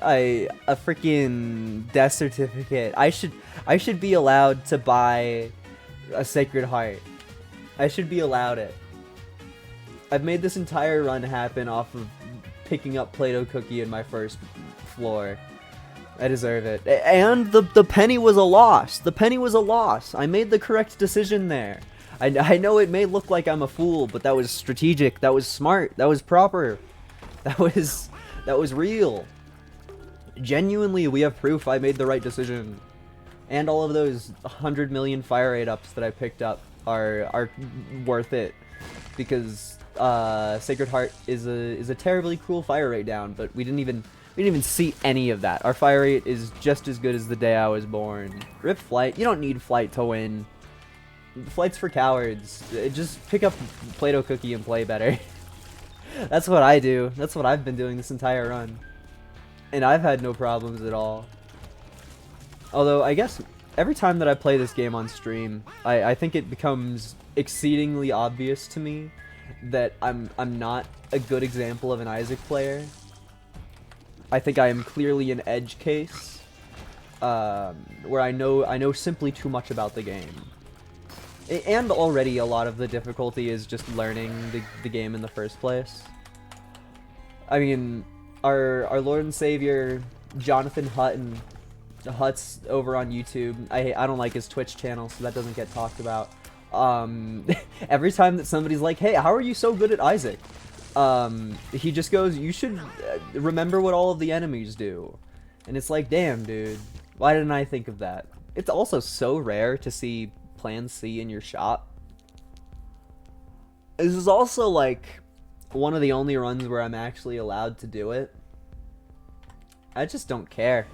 B: a freaking death certificate. I should be allowed to buy a Sacred Heart. I should be allowed it. I've made this entire run happen off of picking up Play-Doh Cookie in my first floor. I deserve it. And the penny was a loss. The penny was a loss. I made the correct decision there. I know it may look like I'm a fool, but that was strategic. That was smart. That was proper. That was real. Genuinely, we have proof I made the right decision. And all of those 100 million fire rate ups that I picked up are worth it, because Sacred Heart is a terribly cruel fire rate down, but we didn't even see any of that. Our fire rate is just as good as the day I was born. Rip Flight. You don't need Flight to win. Flight's for cowards. Just pick up Play-Doh Cookie and play better. That's what I do. That's what I've been doing this entire run. And I've had no problems at all. Although, I guess every time that I play this game on stream, I think it becomes exceedingly obvious to me that I'm not a good example of an Isaac player. I think I am clearly an edge case, where I know simply too much about the game. And already a lot of the difficulty is just learning the game in the first place. I mean, our Lord and Savior, Jonathan Hutton, Hut's over on YouTube. I don't like his Twitch channel, so that doesn't get talked about. Every time that somebody's like, hey, how are you so good at Isaac? He just goes, you should remember what all of the enemies do. And it's like, damn, dude, why didn't I think of that? It's also so rare to see Plan C in your shop. This is also like one of the only runs where I'm actually allowed to do it. I just don't care.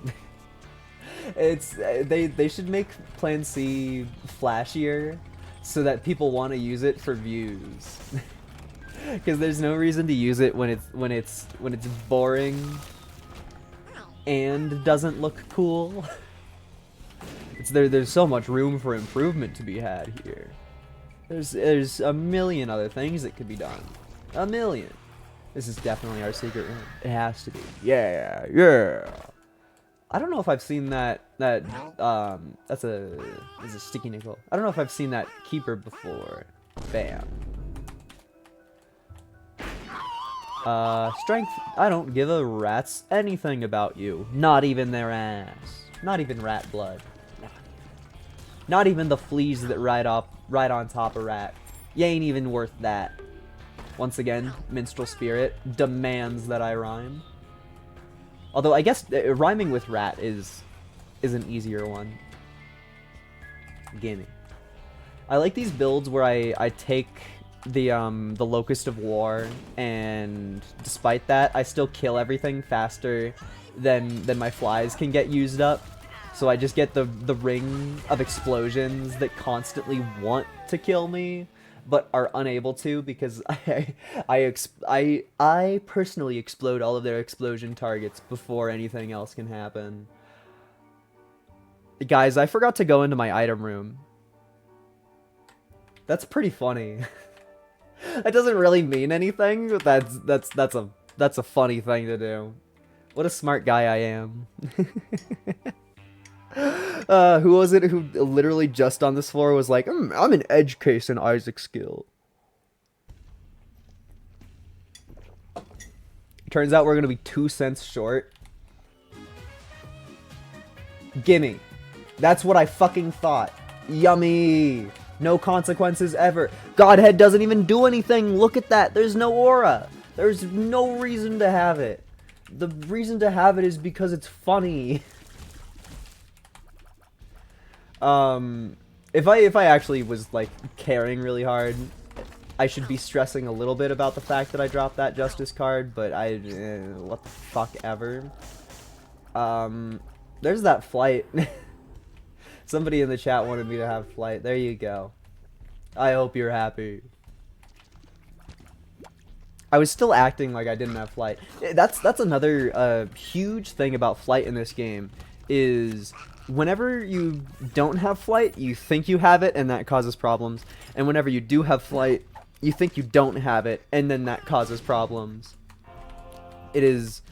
B: It's they should make Plan C flashier so that people want to use it for views. Because there's no reason to use it when it's boring and doesn't look cool. There's so much room for improvement to be had here. There's a million other things that could be done. A million. This is definitely our secret room. It has to be. Yeah, yeah. I don't know if I've seen that's a sticky nickel. I don't know if I've seen that keeper before. Bam. Strength. I don't give a rat's anything about you. Not even their ass. Not even rat blood. Not even the fleas that ride on top of rat. You ain't even worth that. Once again, Minstrel Spirit demands that I rhyme. Although I guess rhyming with rat is an easier one. Gimme. I like these builds where I take the Locust of War, and despite that, I still kill everything faster than my flies can get used up. So I just get the ring of explosions that constantly want to kill me, but are unable to because I personally explode all of their explosion targets before anything else can happen. Guys, I forgot to go into my item room. That's pretty funny. That doesn't really mean anything, but that's a funny thing to do. What a smart guy I am. Who was it who literally just on this floor was like, I'm an edge case in Isaac's skill. Turns out we're gonna be 2 cents short. Gimme. That's what I fucking thought. Yummy. No consequences ever. Godhead doesn't even do anything. Look at that. There's no aura. There's no reason to have it. The reason to have it is because it's funny. If I actually was like caring really hard, I should be stressing a little bit about the fact that I dropped that justice card, but what the fuck ever. There's that flight. Somebody in the chat wanted me to have flight. There you go. I hope you're happy. I was still acting like I didn't have flight. That's another huge thing about flight in this game, is whenever you don't have flight, you think you have it, and that causes problems. And whenever you do have flight, you think you don't have it, and then that causes problems. It is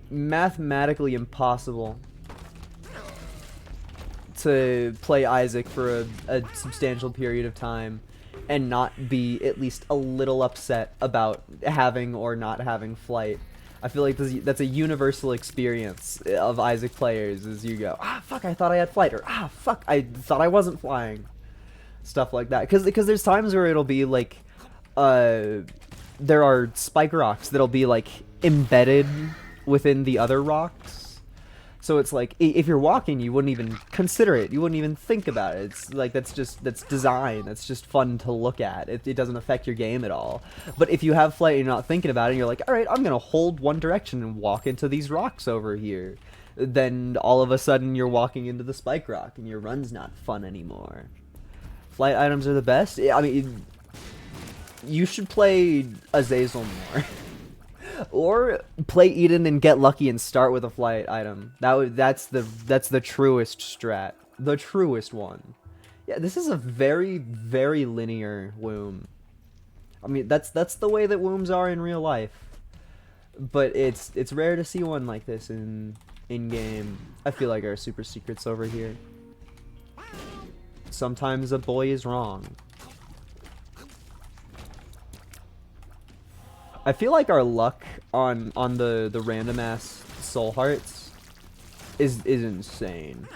B: mathematically impossible to play Isaac for a substantial period of time and not be at least a little upset about having or not having flight. I feel like that's a universal experience of Isaac players, is you go, ah, fuck, I thought I had flight, or ah, fuck, I thought I wasn't flying. Stuff like that. Because there's times where it'll be like, there are spike rocks that'll be like embedded within the other rocks. So it's like, if you're walking, you wouldn't even consider it. You wouldn't even think about it. It's like, that's design. That's just fun to look at. It doesn't affect your game at all. But if you have flight and you're not thinking about it, and you're like, all right, I'm going to hold one direction and walk into these rocks over here. Then all of a sudden you're walking into the spike rock and your run's not fun anymore. Flight items are the best. I mean, you should play Azazel more. Or play Eden and get lucky and start with a flight item. That's the truest strat. The truest one. Yeah, this is a very, very linear womb. I mean, that's the way that wombs are in real life. But it's rare to see one like this in game. I feel like our super secret's over here. Sometimes a boy is wrong. I feel like our luck on the random ass soul hearts is insane.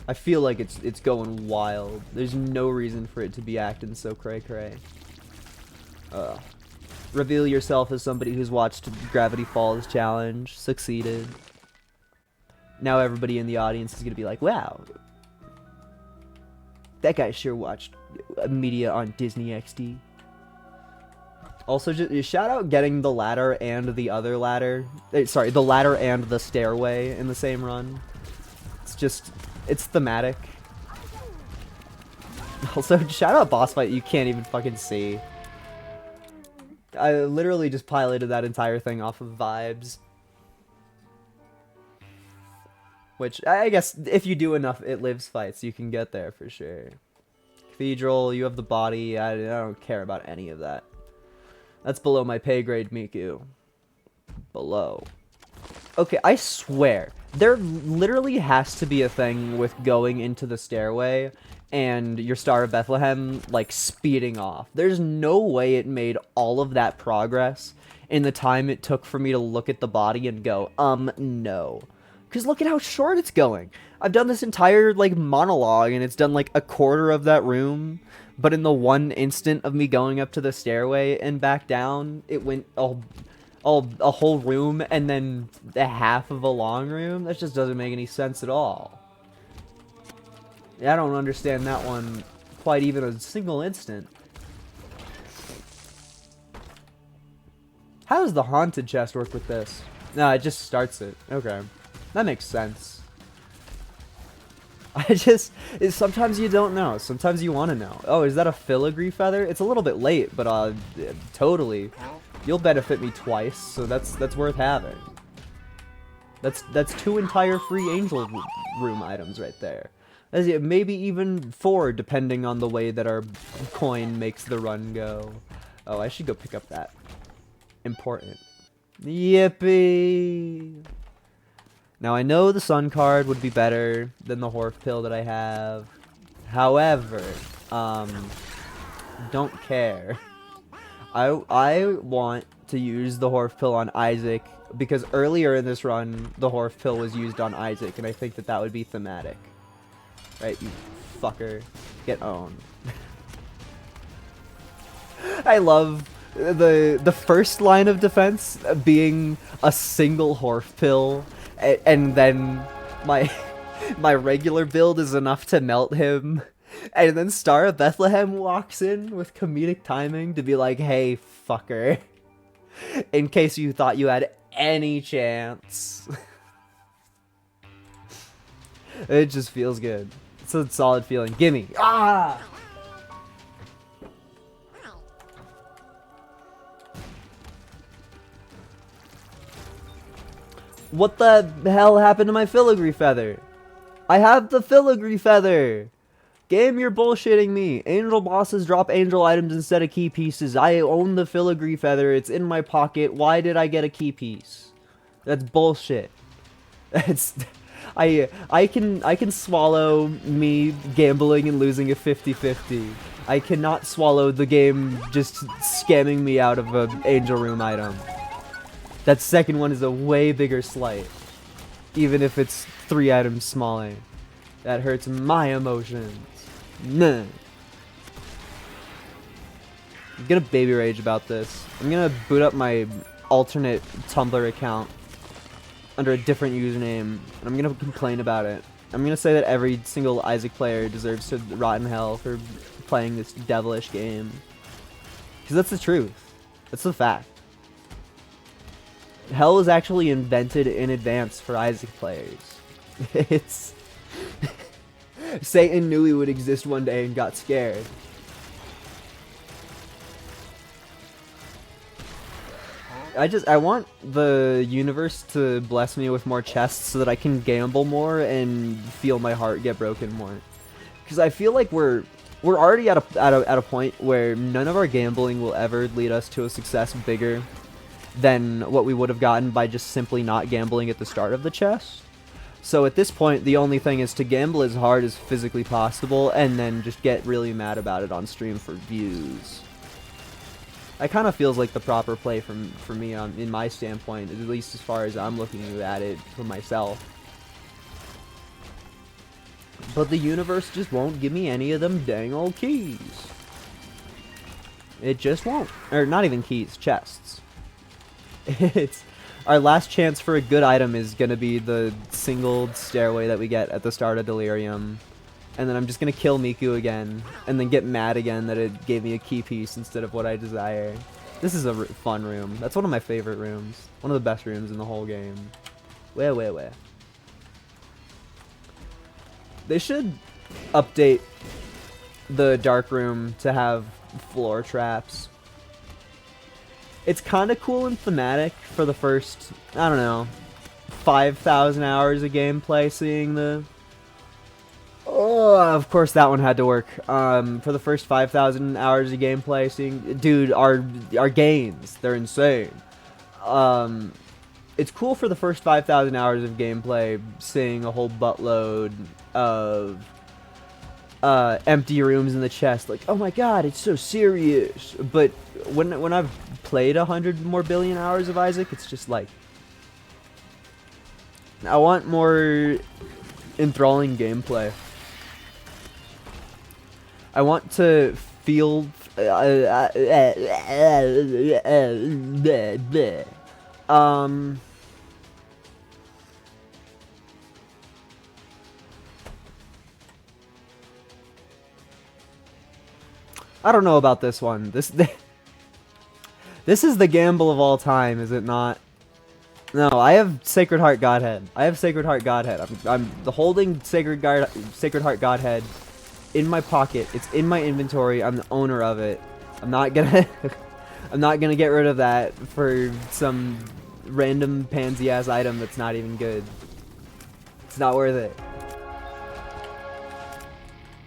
B: I feel like it's going wild. There's no reason for it to be acting so cray cray. Reveal yourself as somebody who's watched Gravity Falls challenge, succeeded. Now everybody in the audience is gonna be like, wow. That guy sure watched media on Disney XD. Also, just shout out getting the ladder and the other ladder. Sorry, the ladder and the stairway in the same run. It's thematic. Also, shout out boss fight you can't even fucking see. I literally just piloted that entire thing off of vibes. Which, I guess, if you do enough It Lives fights, you can get there for sure. Cathedral, you have the body, I don't care about any of that. That's below my pay grade, Miku. Below. Okay, I swear, there literally has to be a thing with going into the stairway and your Star of Bethlehem, like, speeding off. There's no way it made all of that progress in the time it took for me to look at the body and go, no. Because look at how short it's going. I've done this entire, like, monologue, and it's done, like, a quarter of that room. But in the one instant of me going up to the stairway and back down, it went a whole room and then a half of a long room. That just doesn't make any sense at all. I don't understand that one quite even a single instant. How does the haunted chest work with this? No, it just starts it. Okay. That makes sense. Sometimes you don't know. Sometimes you want to know. Oh, is that a filigree feather? It's a little bit late, but totally. You'll benefit me twice, so that's worth having. That's 2 entire free angel room items right there. That's it, maybe even 4, depending on the way that our coin makes the run go. Oh, I should go pick up that. Important. Yippee! Now, I know the sun card would be better than the Horf pill that I have. However, don't care. I want to use the Horf pill on Isaac because earlier in this run, the Horf pill was used on Isaac, and I think that would be thematic. Right, you fucker. Get owned. I love the first line of defense being a single Horf pill, and then my regular build is enough to melt him, and then Star of Bethlehem walks in with comedic timing to be like, hey, fucker, in case you thought you had any chance. It just feels good. It's a solid feeling. Gimme. Ah! What the hell happened to my filigree feather? I have the filigree feather! Game, you're bullshitting me. Angel bosses drop angel items instead of key pieces. I own the filigree feather. It's in my pocket. Why did I get a key piece? That's bullshit. That's... I can swallow me gambling and losing a 50-50. I cannot swallow the game just scamming me out of an angel room item. That second one is a way bigger slight. Even if it's 3 items smaller. That hurts my emotions. Nah. I'm gonna baby rage about this. I'm gonna boot up my alternate Tumblr account under a different username, and I'm gonna complain about it. I'm gonna say that every single Isaac player deserves to rot in hell for playing this devilish game. Because that's the truth. That's the fact. Hell was actually invented in advance for Isaac players. It's... Satan knew he would exist one day and got scared. I want the universe to bless me with more chests so that I can gamble more and feel my heart get broken more. Because I feel like we're already at a point where none of our gambling will ever lead us to a success bigger than what we would have gotten by just simply not gambling at the start of the chest. So at this point, the only thing is to gamble as hard as physically possible and then just get really mad about it on stream for views. That kind of feels like the proper play for me in my standpoint, at least as far as I'm looking at it for myself. But the universe just won't give me any of them dang old keys. It just won't. Or not even keys, chests. It's our last chance for a good item is going to be the single stairway that we get at the start of Delirium. and then I'm just gonna kill Miku again, and then get mad again that it gave me a key piece instead of what I desire. This is a fun room. That's one of my favorite rooms. One of the best rooms in the whole game. Where? They should update the dark room to have floor traps. It's kind of cool and thematic for the first, I don't know, 5,000 hours of gameplay, seeing the... Oh, of course that one had to work. For the first 5,000 hours of gameplay, seeing... Dude, our gains, they're insane. It's cool for the first 5,000 hours of gameplay, seeing a whole buttload of empty rooms in the chest. Like, oh my god, it's so serious. But when I've played 100 more billion hours of Isaac, it's just like... I want more enthralling gameplay. I want to feel... I don't know about this one. This is the gamble of all time, is it not? No, I have Sacred Heart Godhead. I'm holding Sacred Heart Godhead in my pocket. It's in my inventory. I'm the owner of it. I'm not gonna get rid of that for some random pansy ass item that's not even good. It's not worth it.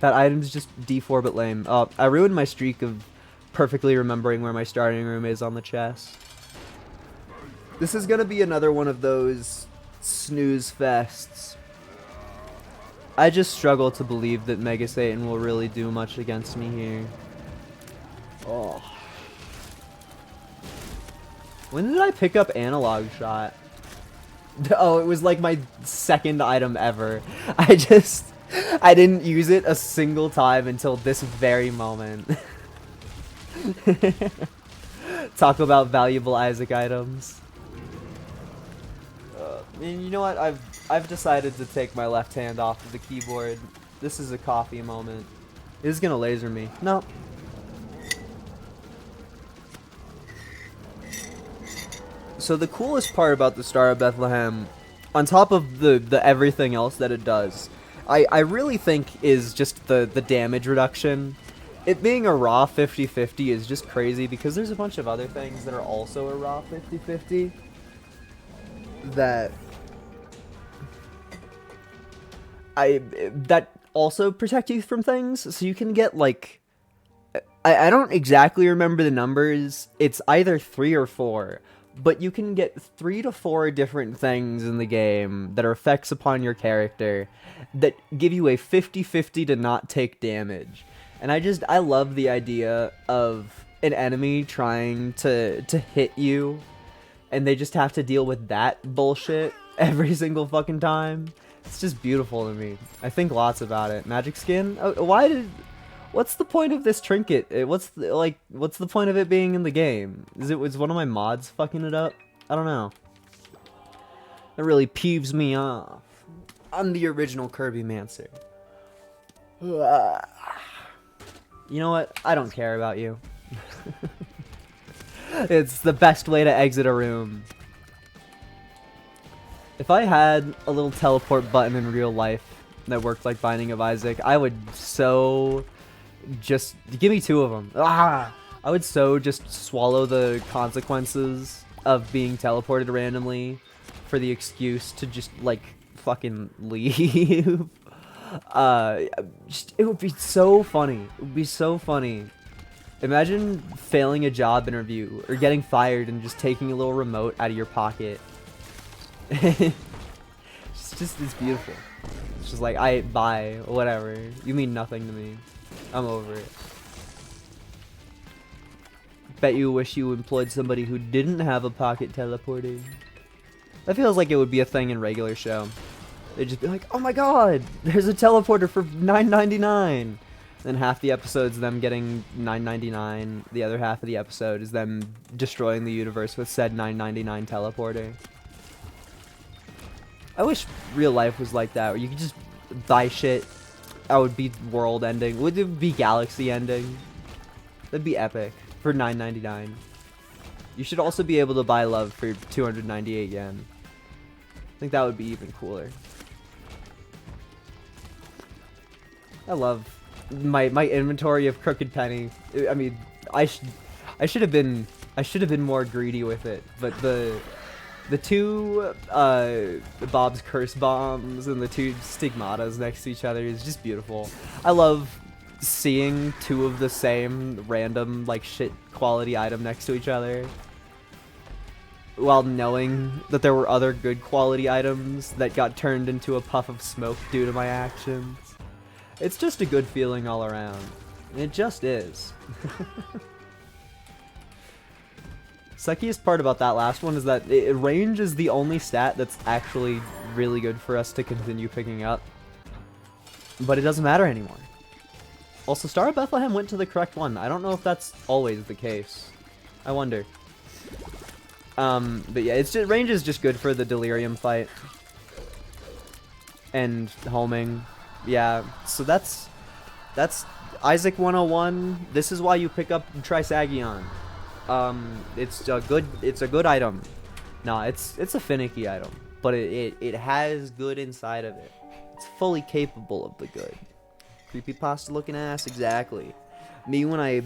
B: That item's just D4 but lame. Oh, I ruined my streak of perfectly remembering where my starting room is on the chest. This is gonna be another one of those snooze fests. I just struggle to believe that Mega Satan will really do much against me here. Oh. When did I pick up Analog Shot? Oh, it was like my second item ever. I didn't use it a single time until this very moment. Talk about valuable Isaac items. And you know what? I've decided to take my left hand off of the keyboard. This is a coffee moment. This is gonna laser me. No. So the coolest part about the Star of Bethlehem, on top of the everything else that it does, I really think is just the damage reduction. It being a raw 50-50 is just crazy because there's a bunch of other things that are also a raw 50-50 that also protect you from things. So you can get like, I don't exactly remember the numbers. It's either 3 or 4. But you can get 3 to 4 different things in the game that are effects upon your character that give you a 50-50 to not take damage. And I love the idea of an enemy trying to hit you, and they just have to deal with that bullshit every single fucking time. It's just beautiful to me. I think lots about it. Magic skin? Oh, what's the point of this trinket? What's the point of it being in the game? Was one of my mods fucking it up? I don't know. That really peeves me off. I'm the original Kirby Mancer. You know what? I don't care about you. It's the best way to exit a room. If I had a little teleport button in real life that worked like Binding of Isaac, I would so... just give me 2 of them. I would so just swallow the consequences of being teleported randomly for the excuse to just like fucking leave. It would be so funny. It would be so funny. Imagine failing a job interview or getting fired and just taking a little remote out of your pocket. It's beautiful. It's just like, bye, whatever. You mean nothing to me. I'm over it. Bet you wish you employed somebody who didn't have a pocket teleporting. That feels like it would be a thing in regular show. They'd just be like, oh my god, there's a teleporter for $9.99. Then half the episode's them getting $9.99. The other half of the episode is them destroying the universe with said $9.99 teleporter. I wish real life was like that, where you could just buy shit would be world ending. Would it be galaxy ending? That'd be epic for $9.99. You should also be able to buy love for 298 yen. I think that would be even cooler. I love my inventory of crooked penny. I mean, I should have been more greedy with it, but the two Bob's Curse Bombs and the two Stigmatas next to each other is just beautiful. I love seeing two of the same random like shit quality item next to each other, while knowing that there were other good quality items that got turned into a puff of smoke due to my actions. It's just a good feeling all around. It just is. Suckiest part about that last one is that range is the only stat that's actually really good for us to continue picking up. But it doesn't matter anymore. Also, Star of Bethlehem went to the correct one. I don't know if that's always the case. I wonder. But yeah, it's just, range is just good for the Delirium fight. And homing. Yeah, so that's Isaac 101. This is why you pick up Trisagion. It's a good item. Nah, it's a finicky item, but it has good inside of it. It's fully capable of the good. Creepypasta looking ass, exactly. Me when I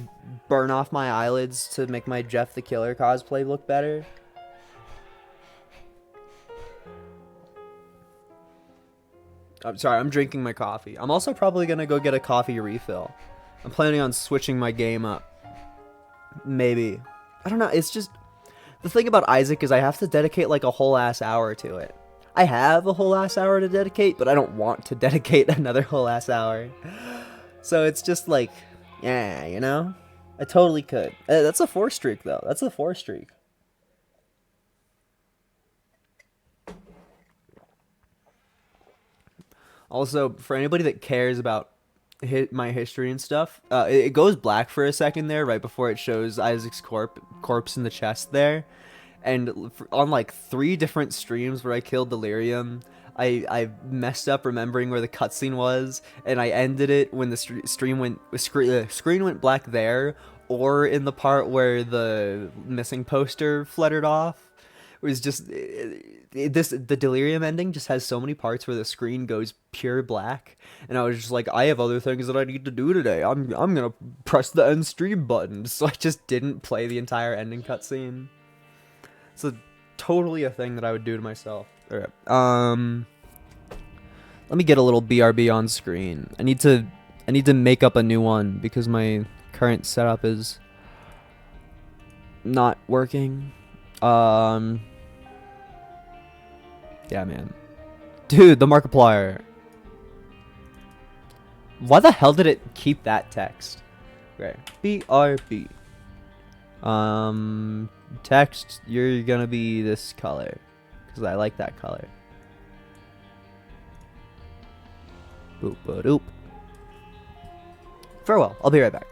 B: burn off my eyelids to make my Jeff the Killer cosplay look better. I'm sorry, I'm drinking my coffee. I'm also probably gonna go get a coffee refill. I'm planning on switching my game up. Maybe. I don't know, it's just... The thing about Isaac is I have to dedicate like a whole ass hour to it. I have a whole ass hour to dedicate, but I don't want to dedicate another whole ass hour. So it's just like, yeah, you know? I totally could. That's a 4 streak though. That's a 4 streak. Also, for anybody that cares about my history and stuff, it goes black for a second there, right before it shows Isaac's corpse in the chest there. And on like 3 different streams where I killed Delirium, I messed up remembering where the cutscene was, and I ended it when the screen went black there, or in the part where the missing poster fluttered off. It was just the Delirium ending just has so many parts where the screen goes pure black, and I was just like, I have other things that I need to do today. I'm gonna press the end stream button, so I just didn't play the entire ending cutscene. It's totally a thing that I would do to myself. Alright, let me get a little BRB on screen. I need to make up a new one because my current setup is not working. Yeah, man. Dude, the Markiplier. Why the hell did it keep that text? Okay. BRB. Text, you're gonna be this color. Because I like that color. Boop, boop, doop. Farewell. I'll be right back.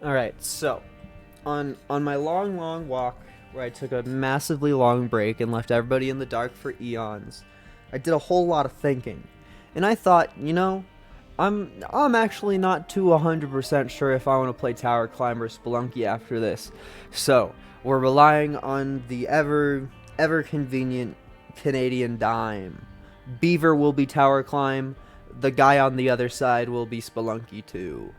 B: All right, so on my long walk where I took a massively long break and left everybody in the dark for eons, I did a whole lot of thinking, and I thought, I'm actually not too 100% sure if I want to play Tower Climb or Spelunky after this. So we're relying on the ever convenient Canadian dime. Beaver will be Tower Climb. The guy on the other side will be Spelunky 2.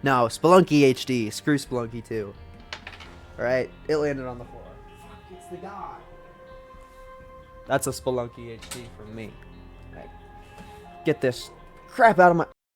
B: No, Spelunky HD. Screw Spelunky 2. Alright, it landed on the floor. Fuck, it's the guy. That's a Spelunky HD from me. Right. Get this crap out of my...